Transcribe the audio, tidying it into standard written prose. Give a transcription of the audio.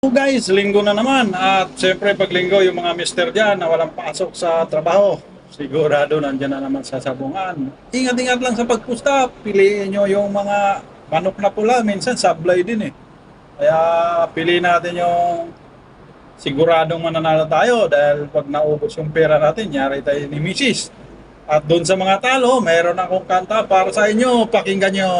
So guys, linggo na naman at siyempre pag linggo yung mga mister dyan na walang pasok sa trabaho, sigurado nandyan na naman sa sabungan. Ingat-ingat lang sa pagpusta, piliin nyo yung mga manok na pula, minsan sablay din eh. Kaya piliin natin yung siguradong mananalo tayo dahil pag naubos yung pera natin, nyari tayo ni Mrs. At doon sa mga talo, mayroon akong kanta para sa inyo, pakinggan nyo.